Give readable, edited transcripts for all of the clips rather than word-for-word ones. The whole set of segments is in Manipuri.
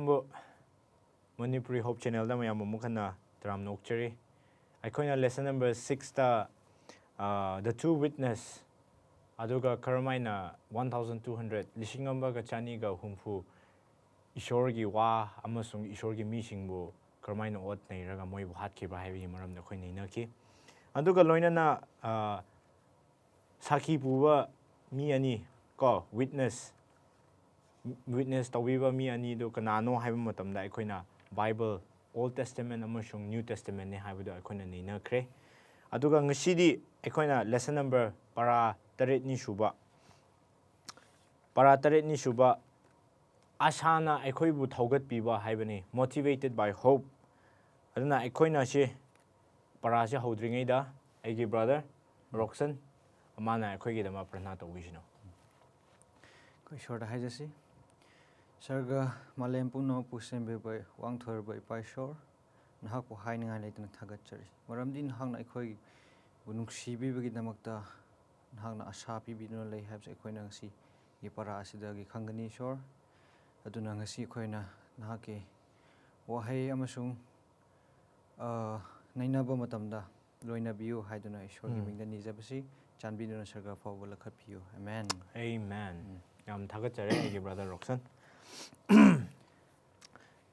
Mayambu Manipuri Hope Channel da mayam mukhanna tram nokchari. Aikoina lesson number 6 ta the two witness aduga karamaina 1200 lishingamba ga chani ga humfu ishorgi wa amasung ishorgi misingbu karamaina ot neiraga moibu hatkiba haibi maramda khoi neinaki. Aduga loinana Saki puwa mi ani ko witness tawiba mi ani do kanano haiba matamda aikoina Bible Old Testament amasung New Testament ne haibado aikoina neinakre. Aduga ngasidi aikoina lesson number para taret ni shuba asana aikoibu thaugat piba haibani motivated by hope. Aduna aikoina shi para shi hodringai da aigi brother Roxon amana aikoigi dama prana tawishino. Koi short haijasi sarga malem puno pusembe bai wangthor bai pai shor nahak po haininga leitana thagachari maramdi nahak na akhoi bunungsibi bagi damakta nahak na asa pibino lei habs akoina ngasi gi para asida gi khangani shor aduna ngasi akoina nahake wahai amasung nainaba matamda loina biu haiduna ishor gi mingda nijabasi chanbiduna sarga fawba lakhat piu amen amen yam thagachare aigi brother Roxon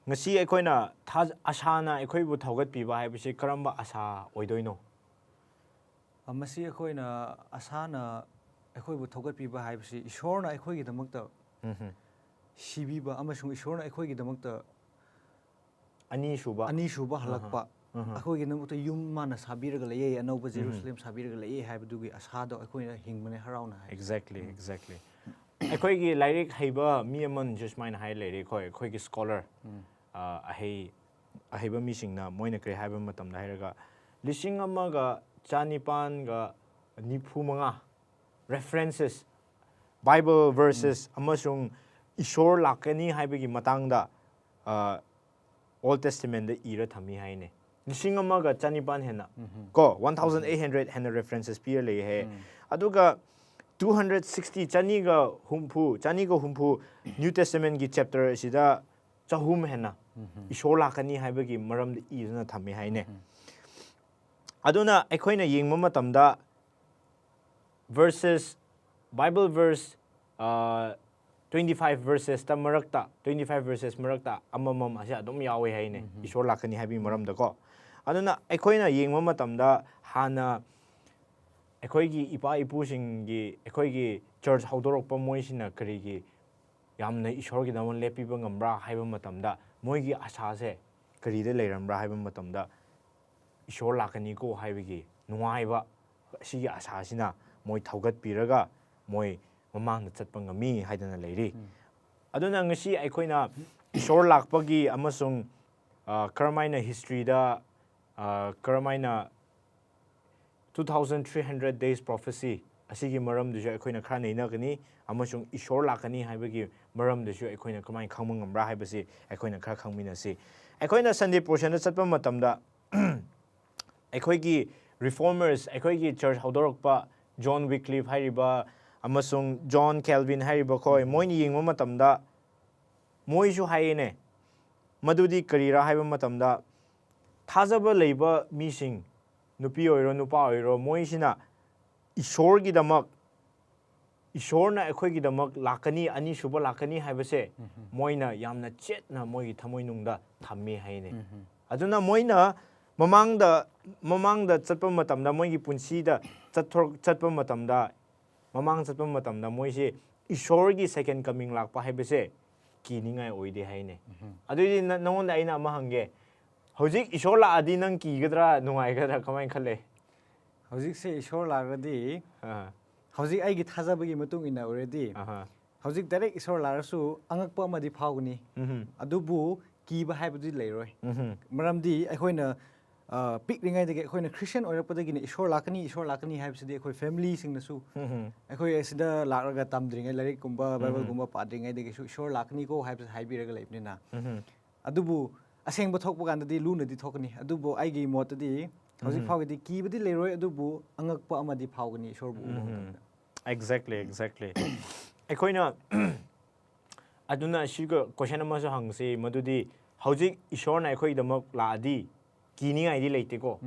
ngasi aikoina asana aikoibu thaugat piba haibisi karamba asa oidoino amasi akoina asana akoibu thaugat piba haibisi ishorna akoigi damakta shibiba amasung ishorna akoigi damakta ani shuba halakpa akoigi damakta yum mana sabiraga leye anauba Jerusalem sabiraga leye haibadugi asado akoina hingmane harauna exactly aikoigi lyric haiba mi amon just mine high lyric aikoigi scholar ahaiba mi singna moina kre haiba matamda hairaga lising amaga chanipan ga nifu manga references Bible verses amasung ishor lakani haibagi matangda Old Testament da ira thami haine lising amaga chanipan hena ko 1800 hena references peer le he aduga 260 chaniga humpu New Testament gi chapter sida chahum hena ishor lakani haibagi maramda irana thami haine aduna aikoina yengma matamda verses Bible verse 25 verses ta marakta 25 verses marakta amamam ase adum yawe haine ishor lakani haibi maramda ko aduna aikoina yengma matamda hana aikoigi ipa ipusingi aikoigi church haudorokpa moisina karigi yamna ishorgi damon lepiba ngambra haiba matamda moigi asase karida leirambra haiba matamda ishor lakani ko haibigi nuaiba sigi asasina moi thaugat piraga moi mamangda chatpa ngami haidana leiri aduna ngasi aikoina ishor lakpagi amasung karamaina history da karamaina 2300 days prophecy asigi maram du aikoina khra neina gani amasung ishor lakani haibagi maram du aikoina kamai khangmang ngambra haibasi aikoina khra khangmina si aikoina Sunday portion da chatpa matamda aikoigi reformers aikoigi church haudorokpa John Wycliffe hairiba amasung John Calvin hairiba khoi moini yengma matamda moisu haine madudi karira haiba matamda thajaba leiba mising nupi oiro nupa oiro moisina ishorgi damak ishorna aikoigi damak lakani ani shuba lakani haibase moina yamna chetna moigi thamoinungda thammi haine aduna moina mamangda chatpa matamda moigi punsida chatpa matamda mamang chatpa matamda moise ishorgi second coming lakpa haibase kiningai oide haine adui nangonda aina ama hange hojik ishor laadi nang kigadra nungaigadra kamai khale hojik se ishor lagadi hojik aigi thajabagi matung ina already hojik direct ishor larasu angakpa amadi phawgni adubu kiba haibadi leiroi maramdi aikoina pikringai dege aikoina Christian oirakpadagi ishor lakani haibsidi akoi family singnasu akoi asida lakraga tamdringai larik kumba Bible kumba padringai dege su ishor lakani ko haibs haibiraga leibnina adubu aseng ba thokpa gandadi luna di thokani adubu aigi motadi hojik phawgadi kibadi leiroi adubu angakpa amadi phawgani ishorbu exactly aikoina aduna shiga question ama so hangse madudi hojik ishorna akhoi damak laadi kini ngai di leite ko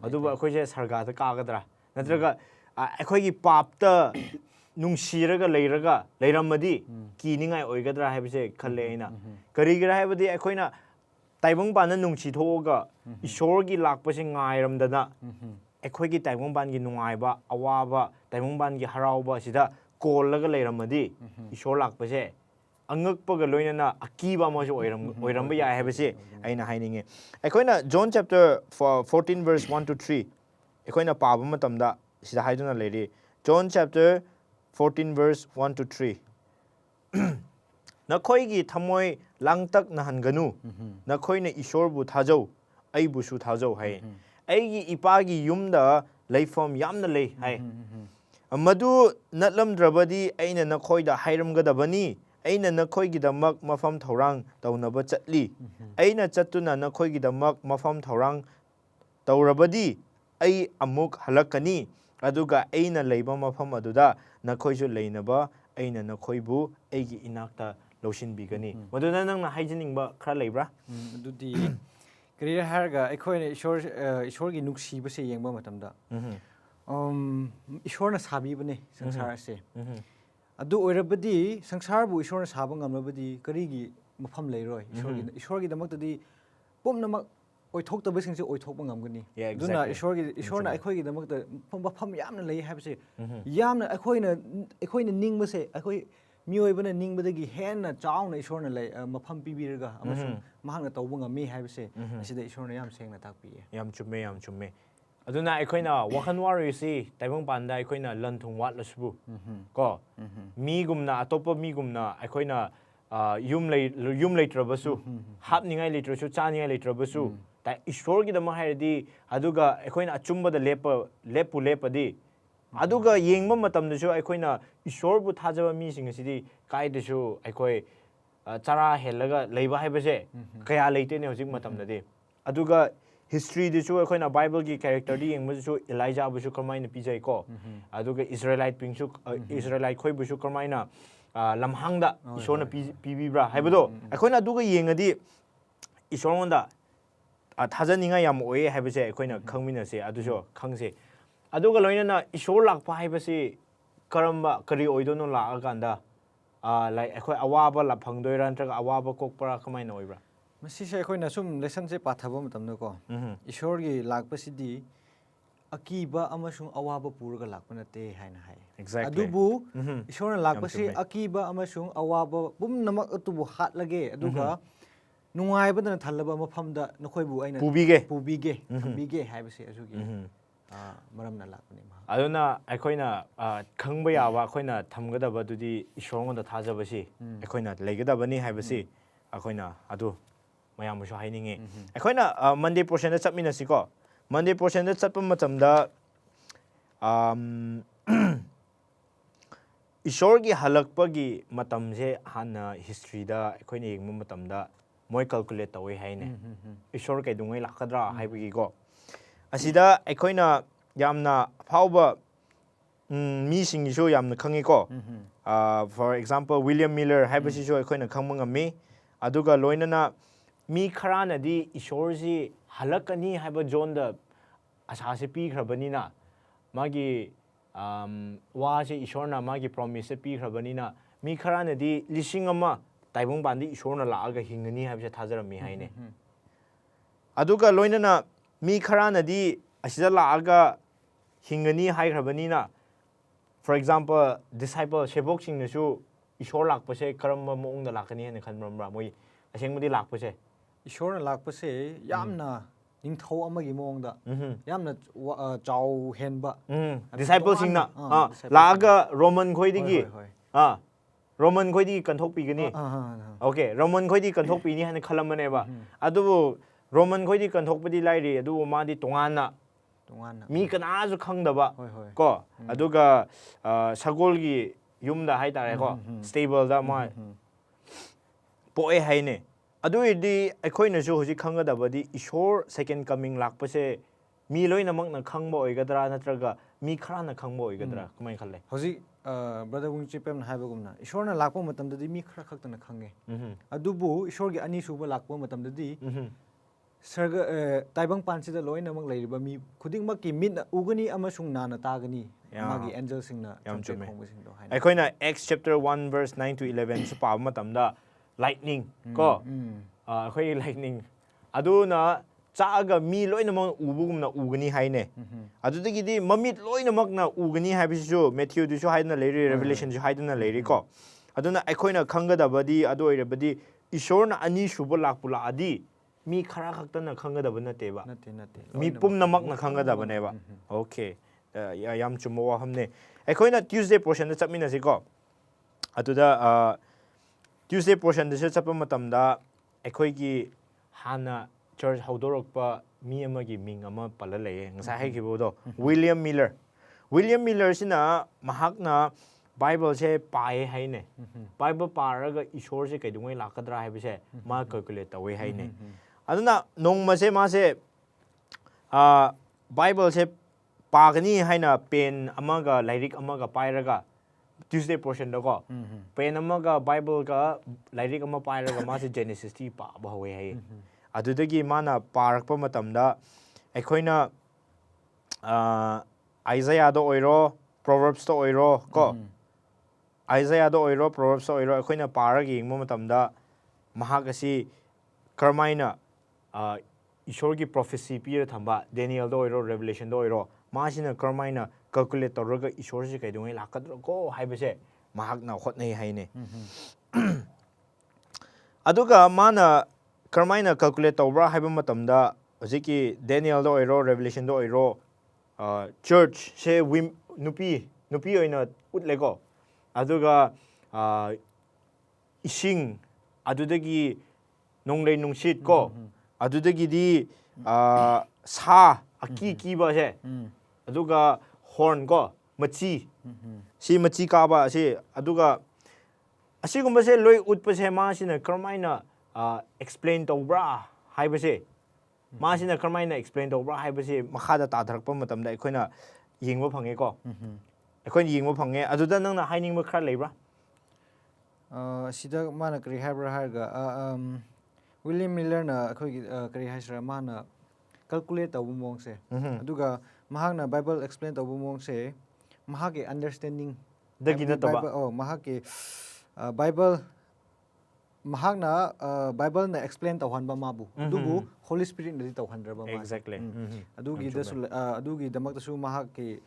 aduba akhoi je sarga ta kagadra natraga akhoi gi papta nungshiraga leiraga leiramadi kini ngai oigadra haibse khalle aina karigira haibadi akhoina taibong ban na nungchi thoga ishor gi lakpase ngairamdana akhoi gi taibong ban gi nungaiba awaba taibong ban gi harauba sida kollaga leiramadi ishor lakpase angakpaga loinana akiba ma jo oiramba ya haibse aina haininge akoina John chapter 14 verse 1 to 3 akoina paba matamda sida haiduna leiri John chapter 14 verse 1 to 3 nakhoi thamoi langtak nahanganu nakhoi na ishor bu thajau ai bu su thajau hai ai gi ipa gi yumda leifom yamna lei hai madu natlam drabadi aina nakhoi da hairam gadabani aina nakhoi gi damak mafam thorang taunaba chatli aina chatuna nakhoi gi damak mafam thorang taurabadi ai amuk halakani aduga aina leiba mafam aduda nakhoi ju leinaba aina nakhoi bu aigi inakta loshin bigani maduna nang na haijining ba khara leibra adudi career harga akhoi ishor gi nuksi base yengba matamda ishorna sabi bane sangsar se adu oirabadi sangsar bu ishorna saba ngamlabadi karigi mafam leiroi ishorgi damakta pomnamak oithokta singse oithokpa ngamgani aduna ishorna akhoi damakta mafam yamna lei habse yamna akhoi ningbase akhoi miyoibana ningbadagi henna chauna ishorna lei mafam pibiraga amasung mahangna tawba ngami habse asida ishorna yam sengna takpiye yam chumme aduna aikoina wakhan warisi taibong panda aikoina lanthung watlasbu ko migumna atopa migumna aikoina yum leitrabasu hapningai leitrasu chaningai leitrabasu ta ishor gi dama hairdi aduga aikoina achumba da lepadi aduga yengba matamdasu aikoina ishor bu thajaba mi singasidi kaidasu aikoi chara helaga leiba haibase kaya leitene hojik matamdadi aduga history disu akoina bible ki character di yengmusu Elijah busu kamaina pijai ko aduga Israelite pingsu Israelite khoi busu kamaina lamhangda ishona pibibra haibado akoina aduga yengadi ishonda thajaninga yam oye haibase akoina khangminase aduso khangse aduga loinana ishor lakpa haibase karamba kari oidono laaganda like akoi awaba la phangdoira ntraga awaba kokpara kamaina oibra masise akhoi sum lesson se pathaba matamna ko ishor gi lakpasidi akiba amasung awaba puraga lakpa nate haina hai exactly adubu ishor lakpasi akiba amasung awaba pumnamak atubu hatlage aduga nungaibadana thalaba mafamda nakhoi aina pubige haibase asugi maramna lakpani aduna aikoina khangba yawa akoina thamgadaba dudi ishorngonda thajabasi aikoina leigadabani haibasi akoina adu mayamusu haininge akoina Monday portion da chapminasi ko Monday portion da chappa matamda ishorgi halakpagi matamse hana history da akoina yengma matamda moi calculate tawi haine ishor kai dungai lakadra haibagi ko asida akoina yamna phauba mi singisu yamna khangi ko for example William Miller haibasi jo akoina khangma ngami aduga loinana mi kharana di ishorji halakani haiba jonda asase pikhrabani magi wase ishorna magi promise pikhrabani mi kharana di lisingama taibong bandi ishorna laaga hingani haibse thajarami haine aduga loinana mi kharana di asida laaga hingani haikhrabani for example disciple shebok singnasu ishor lakpase karamba moongda lakani hena khanmra moi asengmadi lakpase ishorna lakpase yamna ningthau amagi moongda yamna chaw henba disciple singna laaga Roman khoidigi Roman khoidi kanthokpi gani okay Roman khoidi kanthokpi ni hana khalamane ba adu Roman khoidi kanthokpadi lairi adu madi tongana mi kanazu khangdaba ko aduga sagolgi yumda haitare ko stable da ma poe haine aduidi akoina jo hoji khangadabadi ishor second coming lakpase mi loina makna khangba oigadra natraga mi kharana khangba oigadra kumai khalle hoji brother Wing Chipem haibagumna ishorna lakpa matamdadi mi khara khaktana khange adubu ishorgi ani suba lakpa matamdadi sarga taibang pansida loina mak leiriba mi khudingmak ki mit ugani amasung nana tagani magi angel singna champe khongusingdo haina aikoina Acts chapter 1 verse 9 to 11 su pa matamda lightning ko akhoi lightning aduna chaga mi loina mak ubugumna ugani haine adudagidi mamit loina makna ugani habisu Matthew du su haina leiri Revelation su haina leiri ko aduna aikoina khangadabadi adu oirabadi ishorna ani suba lakpula adi mi khara khaktana khangadaba nateba mi pumnamakna khangadaba okay yam chumo wa hamne aikoina Tuesday portion da chapmina siko atuda Tuesday portion da chappa matamda aikoigi hana church haudorokpa mi amagi ming ama pala leye ngasa haikibodo William Miller sina mahakna Bible se pae haine Bible paraga ishor se kaidungoi lakadra haibise ma calculate tawe haine aduna nongma se ma se Bible se pagani haina pen amaga lairik amaga pairaga Tuesday portion dako pen amaga Bible ga lairik ama pairaga ma se Genesis ti pa ba howe hai adudagi mana parakpa matamda aikoina Isaiah do oiro Proverbs to oiro ko Isaiah do oiro Proverbs to oiro aikoina paragi yengmo matamda mahagasi karmaina ishorgi prophecy pira thamba Daniel do oiro Revelation do oiro masina karmaina calculate toroga ishor si kaidungai lakadro ko haibase mahakna hotnei haine aduga mana karmaina calculate tawra haiba matamda hojiki Daniel do oiro Revelation do oiro church se nupi oina utlego aduga ising adudagi nonglei nungsit ko adudagi di sa aki kiba se aduga horn ko machi si machi kaba si aduga asigumba se loi utpa se ma sina karmaina explain tawbra haibase ma sina karmaina explain tawbra haibase makhada tadharakpa matamda aikoina yengba phange ko aikoina yengba phange aduda nangna hainingba khara leibra sida mana kari haibra harga William Miller na akhoi kari haisra mana calculate tabu mong se aduga mahakna Bible explain tabu mong se mahake understanding dagina taba mahake Bible mahakna Bible na explain tawhanba mabu adubu Holy Spirit na tawhandraba ma exactly adugi dasul adugi damak tasu mahake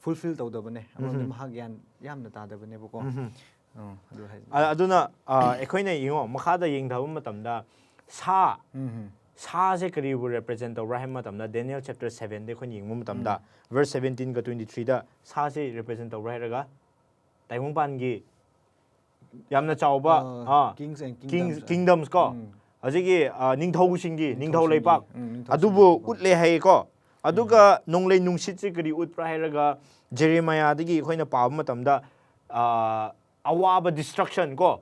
fulfill tawdabane amang mahak yan yamna tadabane buko aduna aikoina yingo makhada yengdhabu matamda sa se kari bu represent tawra hai matamda Daniel chapter 7 de khon yingmu matamda verse 17 ga 23 da sa se represent tawra raga taimung pan gi yamna chawba kingdoms ko ajigi ningthau singi ningthau leipak adubu utle hai ko aduga nonglei nungsit se kari utpra hai raga Jeremiah dagi khoina pa matamda awaba destruction ko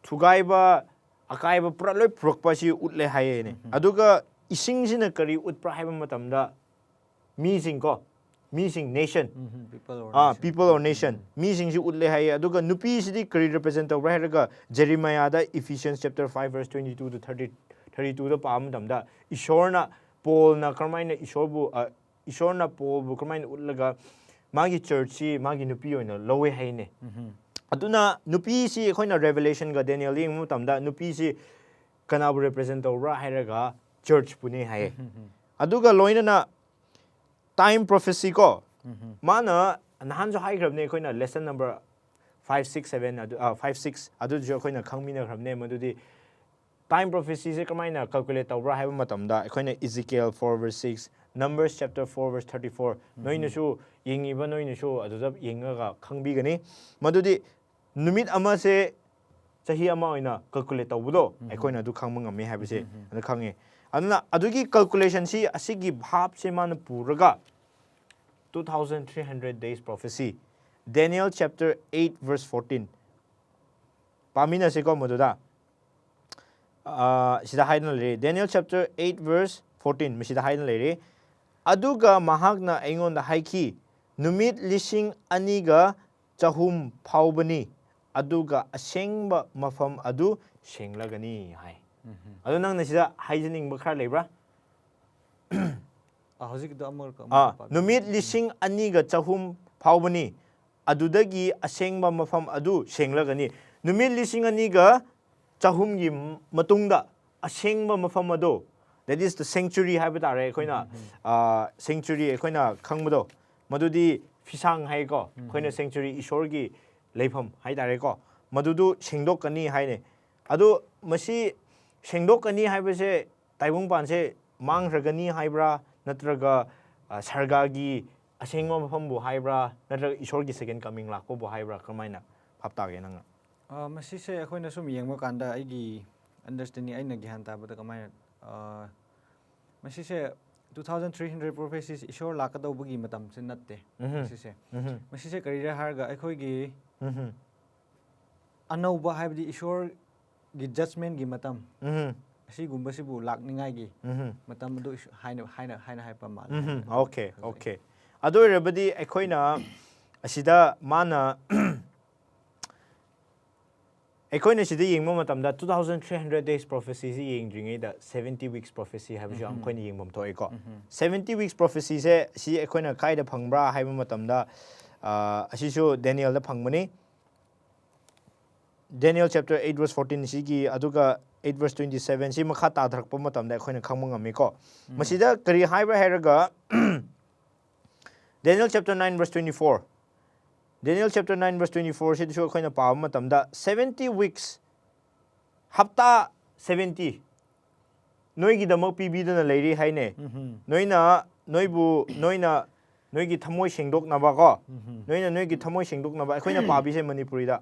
thugaiba akaiba pura loi prokpa si utle haye ne aduga ising sina kari utpra haiba matamda mising ko mising nation people or nation mising si utle haye aduga nupi si kari represent tawra hairaga Jeremiah da Ephesians chapter 5 verse 22 to 32 da pa matamda ishorna Paul na karmaina ishorna Paul bu karmaina utlaga magi church si magi nupi oina lowe haine aduna nupi si khoina Revelation ga Daniel yeng mutamda nupi si kanabu represent tawra hairaga church pune haye aduga loina na time prophecy ko mana nahan jo hai grabne khoina lesson number 5 6 7 5 6 adu jo khoina khangmina grabne madudi time prophecy se kamaina calculate tawra haiba matamda khoina Ezekiel 4 verse 6 Numbers chapter 4 verse 34 noina su yengiba noina su aduda yengaga khangbigani madudi numit ama se chahi ama oina calculate tawbudo aikoina du khangma ngame haibase adu khange aduna adugi calculation si asigi bhap se man puraga 2300 days prophecy Daniel chapter 8 verse 14 pamina se ko moduda sida haidna le Daniel chapter 8 verse 14 misida haidna le aduga mahagna aingon da haiki ꯅꯨꯃꯤꯠ 2,000 ꯐꯥꯎꯕꯅꯤ ꯑꯗꯨꯒ ꯑꯁꯦꯡꯕ ꯃꯐꯝ ꯑꯗꯨ ꯁꯦꯡꯂꯒꯅꯤ ꯍꯥꯏ ꯑꯗꯨ ꯅꯪꯅ ꯁꯤꯗ ꯍꯥꯏꯖꯅꯤꯡꯕ ꯈꯔ ꯂꯩꯕ꯭ꯔꯥ ꯍꯧꯖꯤꯛꯀꯤꯗꯣ ꯑꯃꯨꯛ ꯅꯨꯃꯤꯠ 2,000 ꯐꯥꯎꯕꯅꯤ ꯑꯗꯨꯗꯒꯤ ꯑꯁꯦꯡꯕ ꯃꯐꯝ ꯑꯗꯨ ꯁꯦꯡꯂꯒꯅꯤ ꯅꯨꯃꯤꯠ 2,000ꯒꯤ ꯃꯇꯨꯡꯗ ꯑꯁꯦꯡꯕ ꯃꯐꯝ ꯑꯗꯨ that is the sanctuary ꯍꯥꯏꯕ ꯇꯥꯔꯦ ꯑꯩꯈꯣꯏꯅ sanctuary ꯑꯩꯈꯣꯏꯅ ꯈꯪꯕꯗꯣ ꯃꯗꯨꯗꯤ ꯐꯤꯁꯥꯡ ꯍꯥꯏꯀꯣ ꯑꯩꯈꯣꯏꯅ sanctuary ꯏꯁꯣꯔꯒꯤ ꯂꯩꯐꯝ ꯍꯥꯏꯇꯥꯔꯦꯀꯣ ꯃꯗꯨꯗꯨ ꯁꯦꯡꯗꯣꯛꯀꯅꯤ ꯍꯥꯏꯅꯦ ꯑꯗꯨ ꯃꯁꯤ ꯁꯦꯡꯗꯣꯛꯀꯅꯤ ꯍꯥꯏꯕꯁꯦ ꯇꯥꯏꯕꯪꯄꯥꯟꯁꯦ ꯃꯥꯡꯈ꯭ꯔꯒꯅꯤ ꯍꯥꯏꯕ꯭ꯔꯥ ꯅꯠꯇ꯭ꯔꯒ ꯁꯔꯒꯥꯒꯤ ꯑꯁꯦꯡꯕ ꯃꯐꯝꯕꯨ ꯍꯥꯏꯕ꯭ꯔꯥ ꯅꯠꯇ꯭ꯔꯒ ꯏꯁꯣꯔꯒꯤ ꯁꯦꯀꯦꯟ ꯀꯃꯤꯡ ꯂꯥꯛꯄꯕꯨ ꯍꯥꯏꯕ꯭ꯔꯥ ꯀꯔꯝꯍꯥꯏꯅ ꯚꯥꯞ ꯇꯥꯒꯦ ꯅꯪꯅ ꯃꯁꯤꯁꯦ ꯑꯩꯈꯣꯏꯅ ꯁꯨꯝ ꯌꯦꯡꯕ ꯀꯥꯟꯗ ꯑꯩꯒꯤ ꯑꯟꯗꯔꯁꯇꯦꯟꯗꯤꯡ ꯑꯩꯅ ꯒ꯭ꯌꯥꯟ ꯇꯥꯕꯗ ꯀꯃꯥꯏꯅ ꯃꯁꯤꯁꯦ 2,300 ꯄ꯭ꯔꯣꯐꯦꯁꯤꯁ ꯏꯁꯣꯔ ꯂꯥꯛꯀꯗꯧꯕꯒꯤ ꯃꯇꯝꯁꯦ ꯅꯠꯇꯦ ꯃꯁꯤꯁꯦ ꯀꯔꯤꯔ ꯍꯥꯏꯔꯒ ꯑꯩꯈꯣꯏꯒꯤ ꯑꯅꯧꯕ ꯍꯥꯏꯕꯗꯤ ꯏꯁꯣꯔꯒꯤ ꯖꯁꯃꯦꯟꯒꯤ ꯃꯇꯝ ꯑꯁꯤꯒꯨꯝꯕꯁꯤꯕꯨ ꯂꯥꯛꯅꯤꯡꯉꯥꯏꯒꯤ ꯃꯇꯝ ꯑꯗꯨ ꯍꯥꯏꯅ ꯍꯥꯏꯕ ꯃꯥꯜꯂꯦ ꯑꯣꯀꯦ ꯑꯗꯨ ꯑꯣꯏꯔꯕꯗꯤ ꯑꯩꯈꯣꯏꯅ ꯑꯁꯤꯗ ꯃꯥꯅ ꯑꯩꯈꯣꯏꯅ ꯁꯤꯗ ꯌꯦꯡꯕ ꯃꯇꯝꯗ 2,300 days prophecyꯁꯤ ꯌꯦꯡꯗ꯭ꯔꯤꯉꯩꯗ 70 weeks prophecy ꯍꯥꯏꯕꯁꯨ ꯑꯩꯈꯣꯏꯅ ꯌꯦꯡꯐꯝ ꯊꯣꯛꯑꯦꯀꯣ 70 weeks prophecyꯁꯦ ꯁꯤ ꯑꯩꯈꯣꯏꯅ ꯀꯥꯏꯗ ꯐꯪꯕ꯭ꯔꯥ ꯍꯥꯏꯕ ꯃꯇꯝꯗ ꯑꯁꯤꯁꯨ ꯗꯦꯅꯤꯌꯦꯜꯗ ꯐꯪꯕꯅꯤ ꯗꯦꯅꯤꯌꯦꯜ ꯆꯦꯞꯇꯔ 8 verse 14 ꯁꯤꯒꯤ ꯑꯗꯨꯒ 8 verse 27 ꯁꯤ ꯃꯈꯥ ꯇꯥꯊꯔꯛꯄ ꯃꯇꯝꯗ ꯑꯩꯈꯣꯏꯅ ꯈꯪꯕ ꯉꯝꯃꯤꯀꯣ ꯃꯁꯤꯗ ꯀꯔꯤ ꯍꯥꯏꯕ꯭ꯔꯥ ꯍꯥꯏꯔꯒ ꯗꯦꯅꯤꯌꯦꯜ chapter 9 verse 24 Daniel chapter 9 verse 24 ꯁꯤꯗꯁꯨ ꯑꯩꯈꯣꯏꯅ ꯄꯥꯕ ꯃꯇꯝꯗ 70 weeks ꯍꯞꯇꯥ 70 ꯅꯣꯏꯒꯤꯗꯃꯛ ꯄꯤꯕꯤꯗꯨꯅ ꯂꯩꯔꯤ ꯍꯥꯏꯅꯦ ꯅꯣꯏꯅ ꯅꯣꯏꯒꯤ ꯊꯃꯣꯏ ꯁꯦꯡꯗꯣꯛꯅꯕ ꯀꯣ ꯅꯣꯏꯒꯤ ꯊꯃꯣꯏ ꯁꯦꯡꯗꯣꯛꯅꯕ ꯑꯩꯈꯣꯏꯅ ꯄꯥꯕꯤꯁꯦ ꯃꯅꯤꯄꯨꯔꯤꯗ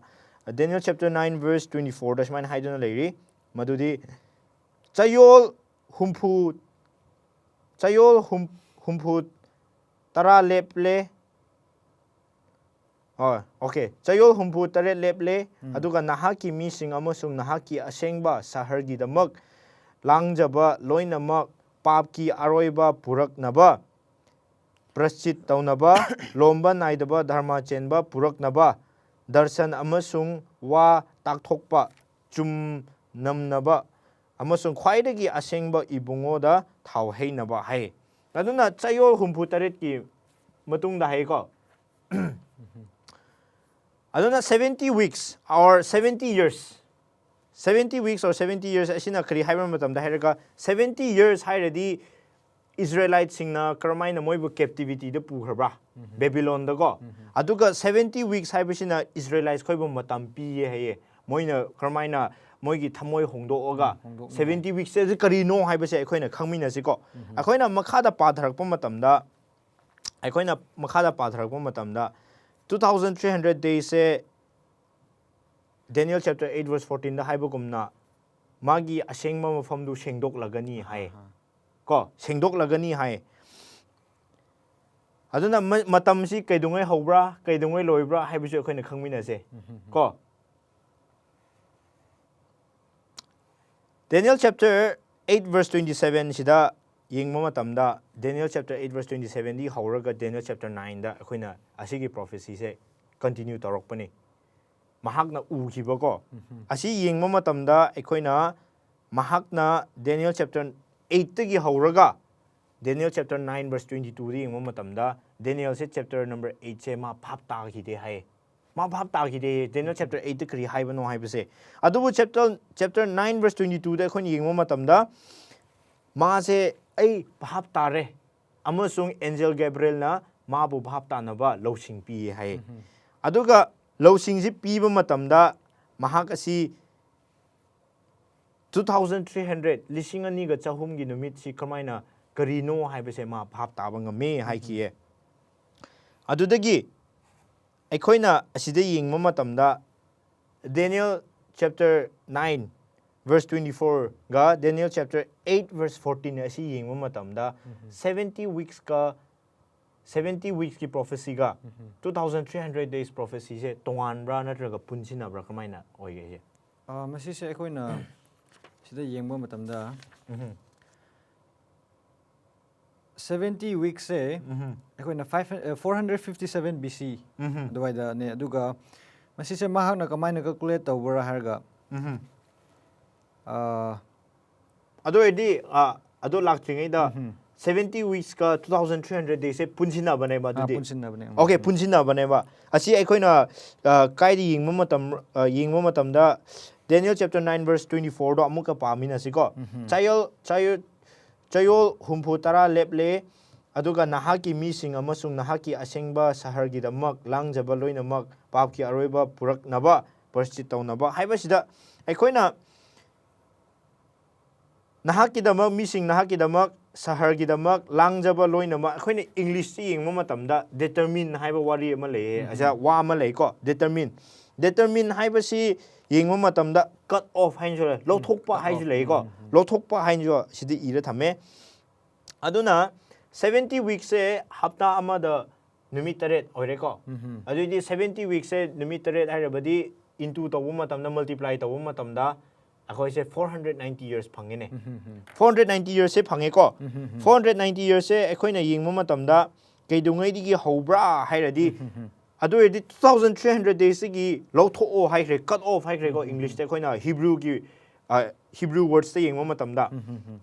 Daniel chapter 9 verse 24 ꯗ ꯁꯨꯃꯥꯏꯅ ꯍꯥꯏꯗꯨꯅ ꯂꯩꯔꯤ ꯃꯗꯨꯗꯤ ꯆꯌꯣꯜ ꯍꯨꯝꯐꯨ ꯇꯔꯥ ꯂꯦꯞꯂꯦ ꯆꯌꯣꯜ 68 ꯂꯦꯞꯂꯦ ꯑꯗꯨꯒ ꯅꯍꯥꯛꯀꯤ ꯃꯤꯁꯤꯡ ꯑꯃꯁꯨꯡ ꯅꯍꯥꯛꯀꯤ ꯑꯁꯦꯡꯕ ꯁꯍꯔꯒꯤꯗꯃꯛ ꯂꯥꯡꯖꯕ ꯂꯣꯏꯅꯃꯛ ꯄꯥꯞꯀꯤ ꯑꯔꯣꯏꯕ ꯄꯨꯔꯛꯅꯕ ꯄ꯭ꯔꯁꯆꯤꯠ ꯇꯧꯅꯕ ꯂꯣꯝꯕ ꯅꯥꯏꯗꯕ ꯙꯔꯃ ꯆꯦꯟꯕ ꯄꯨꯔꯛꯅꯕ ꯗꯔꯁꯟ ꯑꯃꯁꯨꯡ ꯋꯥ ꯇꯥꯛꯊꯣꯛꯄ ꯆꯨꯝꯅꯝꯅꯕ ꯑꯃꯁꯨꯡ ꯈ꯭ꯋꯥꯏꯗꯒꯤ ꯑꯁꯦꯡꯕ ꯏꯕꯨꯡꯉꯣꯗ ꯊꯥꯎ ꯍꯩꯅꯕ ꯍꯥꯏ ꯑꯗꯨꯅ ꯆꯌꯣꯜ 68ꯀꯤ ꯃꯇꯨꯡꯗ ꯍꯥꯏꯀꯣ ꯑꯗꯨꯅ 70 weeks or 70 years 70 weeks or 70 years ꯑꯁꯤꯅ ꯀꯔꯤ ꯍꯥꯏꯕ ꯃꯇꯝꯗ ꯍꯥꯏꯔꯒ 70 years ꯍꯥꯏꯔꯗꯤ ꯏꯖꯔꯦꯂꯥꯏꯠꯁꯤꯡꯅ ꯀꯔꯝꯍꯥꯏꯅ ꯃꯣꯏꯕꯨ ꯀꯦꯞꯇꯤꯚꯤꯇꯤꯗ ꯄꯨꯈ꯭ꯔꯕ꯭ꯔꯥ ꯕꯦꯕꯤꯂꯣꯟꯗꯀꯣ ꯑꯗꯨꯒ 70 weeks ꯍꯥꯏꯕꯁꯤꯅ ꯏꯖꯔꯦꯂꯥꯏꯠꯁ ꯈꯣꯏꯕꯨ ꯃꯇꯝ ꯄꯤꯌꯦ ꯍꯥꯏꯌꯦ ꯃꯣꯏꯅ ꯀꯔꯝꯍꯥꯏꯅ ꯃꯣꯏꯒꯤ ꯊꯃꯣꯏ ꯍꯣꯡꯗꯣꯛꯑꯒ 70 weeks ꯀꯔꯤꯅꯣ ꯍꯥꯏꯕꯁꯦ ꯑꯩꯈꯣꯏꯅ ꯈꯪꯃꯤꯟꯅꯁꯤꯀꯣ ꯑꯩꯈꯣꯏꯅ ꯃꯈꯥꯗ ꯄꯥꯊꯔꯛꯄ ꯃꯇꯝꯗ 2,300 days Daniel chapter 8 verse 14 ꯗ ꯍꯥꯏꯕꯒꯨꯝꯅ ꯃꯥꯒꯤ ꯑꯁꯦꯡꯕ ꯃꯐꯝꯗꯨ ꯁꯦꯡꯗꯣꯛꯂꯒꯅꯤ ꯍꯥꯏ ꯀꯣ ꯁꯦꯡꯗꯣꯛꯂꯒꯅꯤ ꯍꯥꯏ ꯑꯗꯨꯅ ꯃꯇꯝꯁꯤ ꯀꯩꯗꯧꯉꯩ ꯍꯧꯕ꯭ꯔꯥ ꯀꯩꯗꯧꯉꯩ ꯂꯣꯏꯕ꯭ꯔꯥ ꯍꯥꯏꯕꯁꯨ ꯑꯩꯈꯣꯏꯅ ꯈꯪꯃꯤꯟꯅꯁꯦ ꯀꯣ Daniel chapter 8 verse 27 ꯁꯤꯗ ꯌꯦꯡꯕ ꯃꯇꯝꯗ Daniel chapter 8 verse 27 ꯗꯒꯤ ꯍꯧꯔꯒ Daniel chapter 9 ꯗ ꯑꯩꯈꯣꯏꯅ ꯑꯁꯤꯒꯤ ꯄ꯭ꯔꯣꯐꯦꯁꯤꯁꯦ ꯀꯟꯇꯤꯅ꯭ꯌꯨ ꯇꯧꯔꯛꯄꯅꯤ ꯃꯍꯥꯛꯅ ꯎꯈꯤꯕꯀꯣ ꯑꯁꯤ ꯌꯦꯡꯕ ꯃꯇꯝꯗ ꯑꯩꯈꯣꯏꯅ ꯃꯍꯥꯛꯅ Daniel chapter 8 ꯗꯒꯤ ꯍꯧꯔꯒ Daniel chapter 9 verse 22 ꯗ ꯌꯦꯡꯕ ꯃꯇꯝꯗ Danielꯁꯦ chapter number 8 ꯁꯦ ꯃꯥ ꯚꯥꯞ ꯇꯥꯈꯤꯗꯦ ꯍꯥꯏꯌꯦ ꯃꯥ ꯚꯥꯞ ꯇꯥꯈꯤꯗꯦ Daniel chapter 8 ꯗ ꯀꯔꯤ ꯍꯥꯏꯕꯅꯣ ꯍꯥꯏꯕꯁꯦ ꯑꯗꯨꯕꯨ chapter 9 verse 22 ꯗ ꯑꯩꯈꯣꯏꯅ ꯌꯦꯡꯕ ꯃꯇꯝꯗ ꯃꯥꯁꯦ ꯑꯩ ꯚꯥꯞ ꯇꯥꯔꯦ ꯑꯃꯁꯨꯡ ꯑꯦꯟꯖꯦꯜ ꯒꯦꯕ꯭ꯔꯤꯌꯦꯜꯅ ꯃꯥꯕꯨ ꯚꯥꯞ ꯇꯥꯅꯕ ꯂꯧꯁꯤꯡ ꯄꯤꯌꯦ ꯍꯥꯏꯌꯦ ꯑꯗꯨꯒ ꯂꯧꯁꯤꯡꯁꯤ ꯄꯤꯕ ꯃꯇꯝꯗ ꯃꯍꯥꯛ ꯑꯁꯤ 2,300 2,300ꯒꯤ ꯅꯨꯃꯤꯠꯁꯤ ꯀꯃꯥꯏꯅ ꯀꯔꯤꯅꯣ ꯍꯥꯏꯕꯁꯦ ꯃꯥ ꯚꯥꯞ ꯇꯥꯕ ꯉꯝꯃꯦ ꯍꯥꯏꯈꯤꯌꯦ ꯑꯗꯨꯗꯒꯤ ꯑꯩꯈꯣꯏꯅ ꯑꯁꯤꯗ ꯌꯦꯡꯕ ꯃꯇꯝꯗ Daniel chapter 9 verse 24 ꯒ Daniel chapter 8 verse 14 ꯑꯁꯤ ꯌꯦꯡꯕ ꯃꯇꯝꯗ 70 weeksꯀꯤ ꯄ꯭ꯔꯣꯐꯦꯁꯤꯒ 2,300 days ꯄ꯭ꯔꯣꯐꯦꯁꯤꯁꯦ ꯇꯣꯉꯥꯟꯕ꯭ꯔꯥ ꯅꯠꯇ꯭ꯔꯒ ꯄꯨꯟꯁꯤꯟꯅꯕ꯭ꯔꯥ ꯀꯃꯥꯏꯅ ꯑꯣꯏꯒꯦ ꯃꯁꯤꯁꯦ ꯑꯩꯈꯣꯏꯅ ꯁꯤꯗ ꯌꯦꯡꯕ ꯃꯇꯝꯗ 70 weeks se akoina 457 BC duwaida ne aduga masi se mahakna kamaina calculate tawbara harga ado edi ado lakchingei da 70 weeks ka 2300 days se punchina bane ba dudi punchina bane okay punchina bane ba asi aikoina kai di yingma matam da Daniel chapter 9 verse 24 do amuka pamina siko chayol humpu tara leple aduga nahaki mising amasung nahaki asengba sahargi damak langjaba loinamak papki aroiba puraknaba parsit tawnaba haibasida aikoina nahaki damak mising nahaki damak sahargi damak langjaba loinamak aikoina English ti yingma matamda determine haiba wari ama lei asa wa ama lei ko determine haibasi yingma matamda cut off hainjole lothokpa haijule ko lothokpa hainjo sidi ira thame aduna 70 weeks se hafta amada numit taret oire ko adudi 70 weeks se numit taret hairabadi into tawu matamda multiply tawu matamda akhoi se 490 years phangene 490 years se phange ko 490 years se akhoina yingma matamda keidungai digi hobra hairadi adu edi 2300 days gi lotho o haikre cut off haikre ko English te khoina Hebrew gi Hebrew words te yengma matamda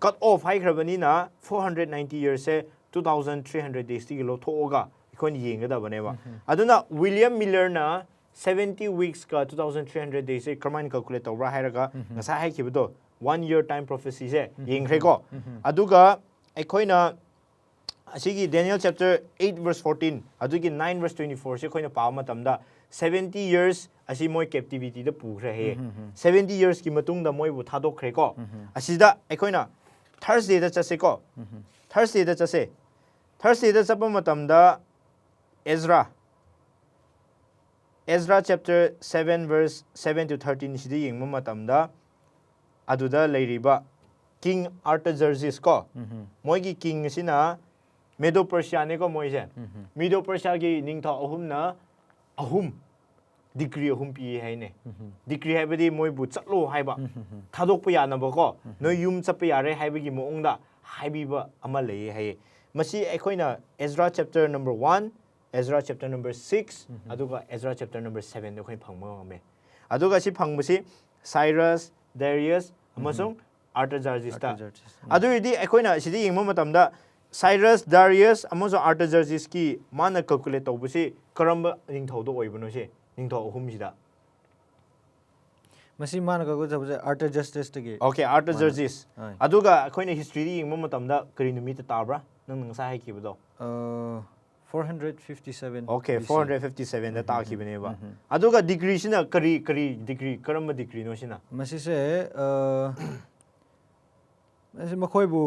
cut off haikre bani na 490 years se 2300 days gi lotho oga ikhon yenga da bane ba aduna William Miller na 70 weeks ka 2300 days se kamain calculate over hairaga ngasa haikibdo 1 year time prophecy se yengkhre ko aduga ikhoina asigi Daniel chapter 8 verse 14 adugi 9 verse 24 se khoina paw matamda 70 years asi moi captivity da pukhre he 70 years ki matung da moi bu thadok khre ko asida ekhoina Thursday da chase ko Thursday da chapa matamda Ezra chapter 7 verse 7 to 13 sidi yengma matamda aduda leiriba King Artaxerxes ko moi gi king sina Medo Persia ne ko moise Medo Persia gi ningtha ahum decree ahum pi haine decree haibadi moi bu chatlo haiba thadok pa yana ba ko no yum chapa yare haibagi moongda haibiba ama lei hai masi ekhoina Ezra chapter number 1 Ezra chapter number 6 aduga Ezra chapter number 7 do khoi phangma me aduga si phangmasi Cyrus Darius amasung Artaxerxes ta adu idi ekhoina sidi yengma matamda Cyrus Darius among Artaxerxes ki mana calculate tawbusi karamba ningthau do oibano se ningthau ahum sida masi mana ka gojabse Artaxerxes tege okay Artaxerxes aduga akoina history di yengma matamda kari numit tabra nang sa haikibdo 457 okay 457 da ta khibane ba aduga degree sina kari degree karamba degree no sina masi se masi makhoi bu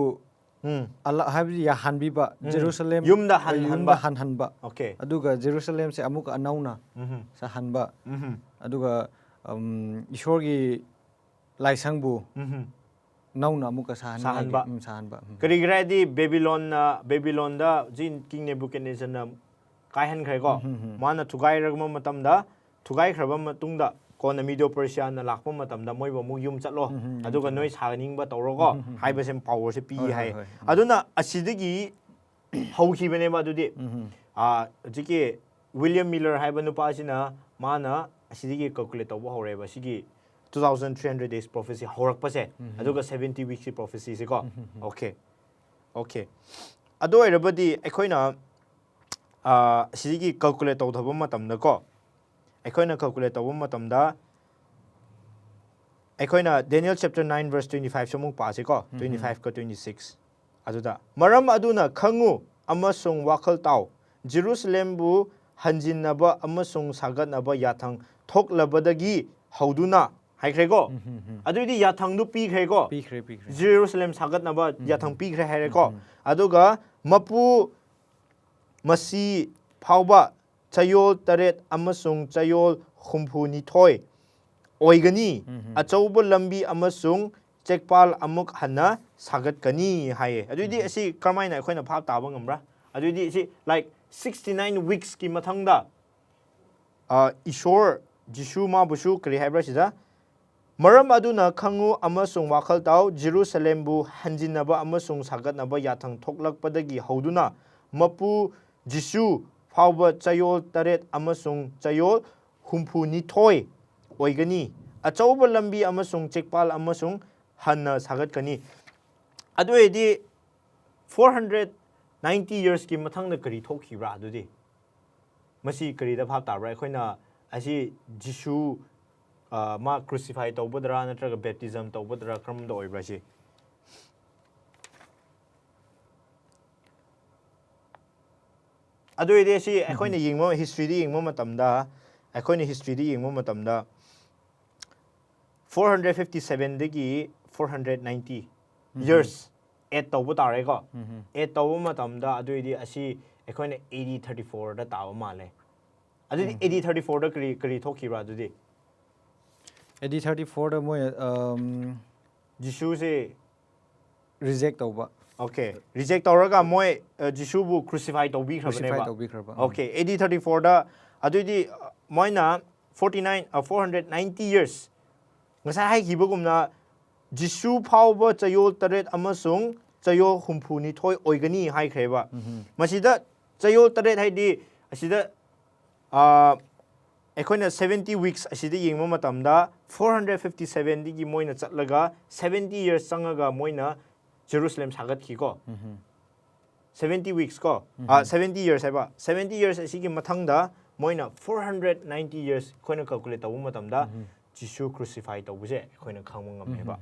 Allah habdi ya hanbiba Jerusalem yumda hanba okay aduga Jerusalem se amuk anauna sa hanba aduga ishor gi laisangbu nauna amuk sa hanba kari gradi Babylon da jin king Nebuchadnezzar na kaihan khai ko mana thugai ragma matamda thugai khraba matungda kona Medo Persia na lakpa matamda moiba mu yum chatlo aduga noi saning ba tawro ko haibasem power se pi hai aduna asidigi hauki bane ba dudi jiki William Miller haiba nupa sina mana asidigi calculate tawba hore ba sigi 2300 days prophecy horak pa se aduga 70 weeks prophecy se ko okay ado erabadi ekhoina asidigi calculate tawdaba matamda ko aikoina calculate tawba matamda aikoina Daniel chapter 9 verse 25 samung pase ko 25 ka 26 aduda maram aduna khangu amasung wakhal taw Jerusalem bu hanjinnaba amasung sagatnaba yathang thoklabadagi hauduna haikre ko adudi yathang du pi khre ko Jerusalem sagatnaba yathang pi khre haire ko aduga mapu masi phauba chayol taret amasung chayol khumpu nithoi oigani achauba lambi amasung chekpal amuk hana sagat kani haye adudi asi karmaina khoina phap taba ngamra adudi si like 69 weeks ki mathangda ishor Jishu ma busu kri haibra sida Maram aduna khangu amasung wakhal tau Jerusalembu hanjinaba amasung sagatnaba yathang thoklakpadagi hauduna mapu Jisu phauba chayol taret amasung chayol humpu nithoi oigani achauba lambi amasung chekpal amasung hanna sagatkani aduedi 490 years ki mathangna kari thokhibra adudi masi kari da phap tabra ekhoina asi Jisu ma crucify tawbadra natraga baptism tawbadra kramda oibra si aduedi si ekhoina yingmo history di yingmo matamda ekhoina history di yingmo matamda 457 dagi 490 years at tawba tare ko at tawba matamda aduedi asi ekhoina 8034 da tawa male adudi 8034 da kari thokhibra adudi 8034 da moi Jisu se reject tawba okay reject tawraga moi Jisu bu crucify tawbikhrabane ba okay 8034 da aduidi moina 490 years ngasa hai gibagumna Jisu phauba chayol taret amasung chayol humpuni thoi oigani hai khreba masida chayol taret haidi asida ekhoina 70 weeks asida yengma matamda 457 digi moina chatlaga 70 years changaga moina Jerusalem sagat ki ko 70 weeks ko 70 years haiba 70 years asigi mathangda moina 490 years khoina calculate tawu matamda Jisu crucify tawbuse ekhoina khangma ngameba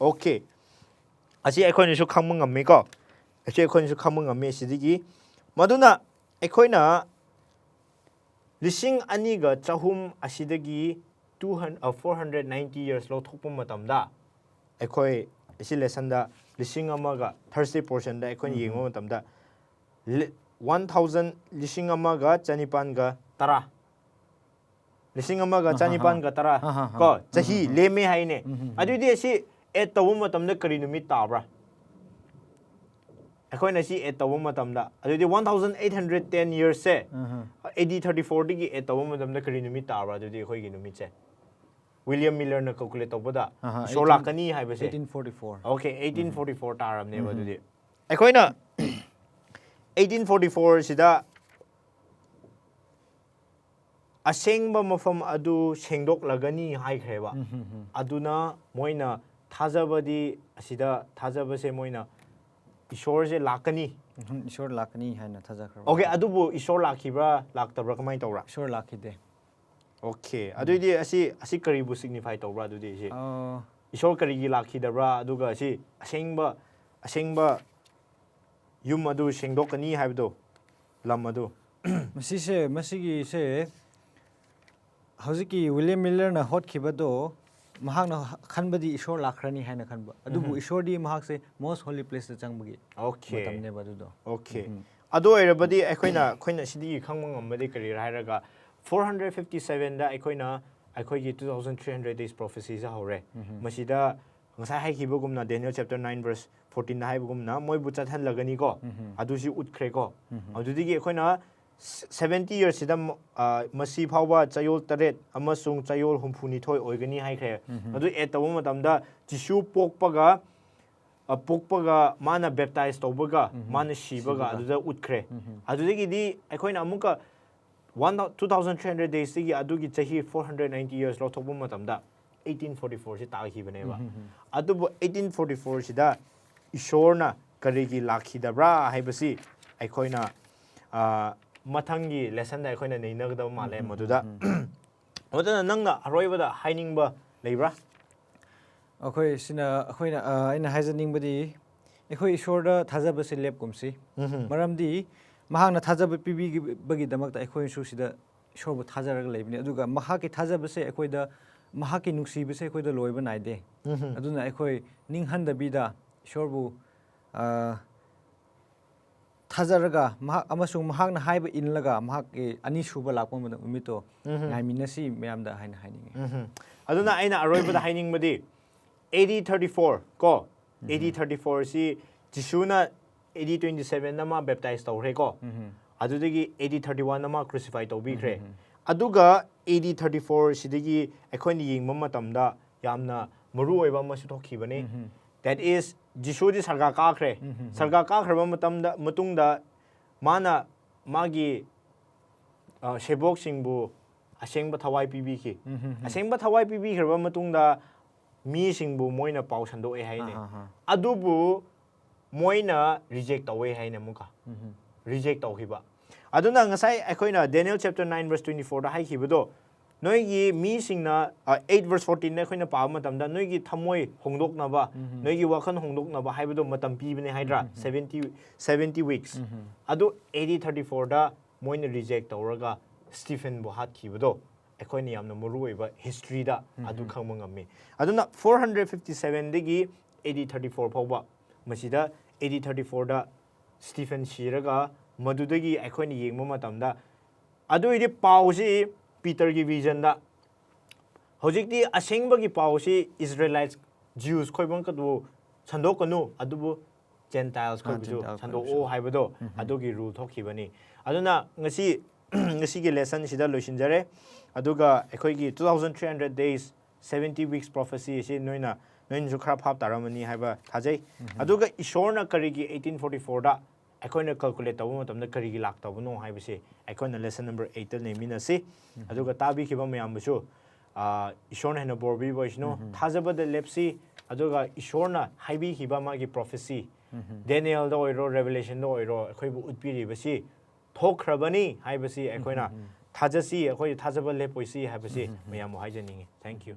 okay asi ekhoina su khangma ngamme ko asi ekhoina su khangma ngamme sidigi maduna ekhoina Lising aniga chahum asidagi 490 years lo thokpa matamda ekhoi isi lesson da lising amaga Thursday portion da ekhoi yengma matamda 1000 lising amaga chanipan ga tara lising amaga chanipan ga tara ko chahi leme haine adudi isi et tawu matamda kari numit tabra ekhoi na si et tawu matamda adudi 1810 years se AD 34 digi et tawu matamda kari numit tabra adudi ekhoi gi numit se William Miller na calculate tawbada shola kani haibase 1844 okay 1844 taram ne badudi ekhoi na 1844 sida asengba mafam adu sengdok lagani hai khreba aduna moina thajabadi asida thajabase moina Ishor se lakani Ishor lakani haina thajakra okay adubu Ishor lakhibra laktabra kamai tawra Ishor lakhide okay aduidi asi karibu signify tawra adudi si Ishor karigi lakhidabra aduga si asengba yum adu sengdokani haibdo lam adu masigi se hojiki William Miller na hot khibado mahakna khanbadi Ishor lakhrani haina khanba adubu Ishor di mahak se most holy place da changbagi okay matamne badudo okay adu erabadi ekhoina sidi khangmang amade kari rairaga 457 da ekhoina ekhoigi 2300 days prophecies hore masida ngasai haikibagumna Daniel chapter 9 verse 14 da haibagumna moibu chathan lagani ko adusi utkre ko adudigi ekhoina 70 years sida masi phawba chayol taret amasung chayol humphuni thoi oigani haikre adu etawu matamda Jisu pokpaga mana baptize tawbaga mana shibaga aduda utkre adudigi di ekhoina amuka 2300 days tigi adugi chahi 490 years lo thokba matamda 1844 si taghibane adubu 1844 sida Ishorna karigi lakhidabra haibasi ekhoina matangi lesson da ekhoina neinagda male maduda odana nangna aroibada hainingba leibra akhoi sina akhoina aina haizaning badi ekhoi Ishorda thajaba se lep kumsi maramdi mahakna thajaba pibi bagi damakta ekhoi su sida Ishorbu thajaraga leibni aduga mahaki thajaba se ekhoida mahaki nungsiba se ekhoida loiba naide aduna ekhoi ninghan bida Ishorbu thajaraga mahak amasung mahakna haiba inlaga mahaki ani suba lakpa mito ngaiminasi mayamda haina haininge aduna aina aroibada hainingmadi 8034 ko 8034 si Jisuna 8027 nama baptize tawre ko adudagi 8031 nama crucify tawbikre aduga 8034 sidagi ekhoini yingma matamda ꯌꯥꯝꯅ ꯃꯔꯨꯑꯣꯏꯕ ꯑꯃꯁꯨ ꯊꯣꯛꯈꯤꯕꯅꯤ that is ꯖꯤꯁꯨꯗꯤ ꯁꯔꯒꯥ ꯀꯥꯈ꯭ꯔꯦ ꯁꯔꯒꯥ ꯀꯥꯈ꯭ꯔꯕ ꯃꯇꯨꯡꯗ ꯃꯥꯅ ꯃꯥꯒꯤ ꯁꯦꯕꯣꯛꯁꯤꯡꯕꯨ ꯑꯁꯦꯡꯕ ꯊꯋꯥꯏ ꯄꯤꯕꯤꯈꯤ ꯑꯁꯦꯡꯕ ꯊꯋꯥꯏ ꯄꯤꯕꯤꯈ꯭ꯔꯕ ꯃꯇꯨꯡꯗ ꯃꯤꯁꯤꯡꯕꯨ ꯃꯣꯏꯅ ꯄꯥꯎ ꯁꯟꯗꯣꯛꯑꯦ ꯍꯥꯏꯅꯦ ꯑꯗꯨꯕꯨ ꯃꯣꯏꯅ ꯔꯤꯖꯦꯛ ꯇꯧꯋꯦ ꯍꯥꯏꯅ ꯑꯃꯨꯛꯀ ꯔꯤꯖꯦꯛ ꯇꯧꯈꯤꯕ ꯑꯗꯨꯅ ꯉꯁꯥꯏ ꯑꯩꯈꯣꯏꯅ ꯗꯦꯅꯤꯌꯦꯜ ꯆꯦꯞꯇꯔ 9 verse 24ꯗ ꯍꯥꯏꯈꯤꯕꯗꯣ ꯅꯣꯏꯒꯤ ꯃꯤꯁꯤꯡꯅ 8 verse 14ꯗ ꯑꯩꯈꯣꯏꯅ ꯄꯥꯕ ꯃꯇꯝꯗ ꯅꯣꯏꯒꯤ ꯊꯃꯣꯏ ꯍꯣꯡꯗꯣꯛꯅꯕ ꯅꯣꯏꯒꯤ ꯋꯥꯈꯜ ꯍꯣꯡꯗꯣꯛꯅꯕ ꯍꯥꯏꯕꯗꯣ ꯃꯇꯝ ꯄꯤꯕꯅꯦ ꯍꯥꯏꯗ꯭ꯔꯥ 70 weeks ꯑꯗꯨ AD 34ꯗ ꯃꯣꯏꯅ ꯔꯤꯖꯦꯛ ꯇꯧꯔꯒ ꯁ꯭ꯇꯤꯐꯦꯟꯕꯨ ꯍꯥꯠꯈꯤꯕꯗꯣ ꯑꯩꯈꯣꯏꯅ ꯌꯥꯝꯅ ꯃꯔꯨꯑꯣꯏꯕ ꯍꯤꯁꯇ꯭ꯔꯤꯗ ꯑꯗꯨ ꯈꯪꯕ ꯉꯝꯃꯤ ꯑꯗꯨꯅ 457ꯗꯒꯤ AD 34 ꯐꯥꯎꯕ ꯃꯁꯤꯗ AD 34ꯗ ꯁ꯭ꯇꯤꯐꯦꯟ ꯁꯤꯔꯒ ꯃꯗꯨꯗꯒꯤ ꯑꯩꯈꯣꯏꯅ ꯌꯦꯡꯕ ꯃꯇꯝꯗ ꯑꯗꯨꯏꯗꯤ ꯄꯥꯎꯁꯤ ꯄꯤꯇꯔꯒꯤ ꯚꯤꯖꯟꯗ ꯍꯧꯖꯤꯛꯇꯤ ꯑꯁꯦꯡꯕꯒꯤ ꯄꯥꯎꯁꯤ ꯏꯁꯔꯦꯂꯥꯏꯠ ꯖ꯭ꯌꯨꯁ ꯈꯣꯏꯕꯪꯀꯗꯨ ꯁꯟꯗꯣꯛꯀꯅꯨ ꯑꯗꯨꯕꯨ ꯖꯦꯟꯇꯥꯏꯜꯁ ꯈꯣꯏꯕꯨꯁꯨ ꯁꯟꯗꯣꯛꯑꯣ ꯍꯥꯏꯕꯗꯣ ꯑꯗꯨꯒꯤ ꯔꯨꯜ ꯊꯣꯛꯈꯤꯕꯅꯤ ꯑꯗꯨꯅ ꯉꯁꯤꯒꯤ ꯂꯦꯁꯟꯁꯤꯗ ꯂꯣꯏꯁꯤꯟꯖꯔꯦ ꯑꯗꯨꯒ ꯑꯩꯈꯣꯏꯒꯤ 2300 days 70 weeks prophecy ꯑꯁꯤ ꯅꯣꯏꯅꯁꯨ ꯈꯔ ꯚꯥꯞ ꯇꯥꯔꯝꯃꯅꯤ ꯍꯥꯏꯕ ꯊꯥꯖꯩ ꯑꯗꯨꯒ ꯏꯁꯣꯔꯅ ꯀꯔꯤꯒꯤ 1844ꯗ ꯑꯩꯈꯣꯏꯅ ꯀꯜꯀꯨꯂꯦꯠ ꯇꯧꯕ ꯃꯇꯝꯗ ꯀꯔꯤꯒꯤ ꯂꯥꯛꯇꯕꯅꯣ ꯍꯥꯏꯕꯁꯤ ꯑꯩꯈꯣꯏꯅ ꯂꯦꯁꯟ ꯅꯝꯕꯔ 8ꯇ ꯅꯩꯃꯤꯟꯅꯁꯤ ꯑꯗꯨꯒ ꯇꯥꯕꯤꯈꯤꯕ ꯃꯌꯥꯝꯕꯨꯁꯨ ꯏꯁꯣꯔꯅ ꯍꯦꯟꯅ ꯕꯣꯔ ꯄꯤꯕ ꯑꯣꯏꯁꯅꯨ ꯊꯥꯖꯕꯗ ꯂꯦꯞꯁꯤ ꯑꯗꯨꯒ ꯏꯁꯣꯔꯅ ꯍꯥꯏꯕꯤꯈꯤꯕ ꯃꯥꯒꯤ ꯄ꯭ꯔꯣꯐꯦꯁꯤ ꯗꯦꯅꯤꯌꯦꯜꯗ ꯑꯣꯏꯔꯣ ꯔꯦꯚꯦꯂꯦꯁꯟꯗ ꯑꯣꯏꯔꯣ ꯑꯩꯈꯣꯏꯕꯨ ꯎꯠꯄꯤꯔꯤꯕꯁꯤ ꯊꯣꯛꯈ꯭ꯔꯕꯅꯤ ꯍꯥꯏꯕꯁꯤ ꯑꯩꯈꯣꯏꯅ ꯊꯥꯖꯁꯤ ꯑꯩꯈꯣꯏ ꯊꯥꯖꯕ ꯂꯦꯞꯄꯣꯏꯁꯤ ꯍꯥꯏꯕꯁꯤ ꯃꯌꯥꯝꯕꯨ ꯍꯥꯏꯖꯅꯤꯡꯉꯤ ꯊꯦꯡꯛ ꯌꯨ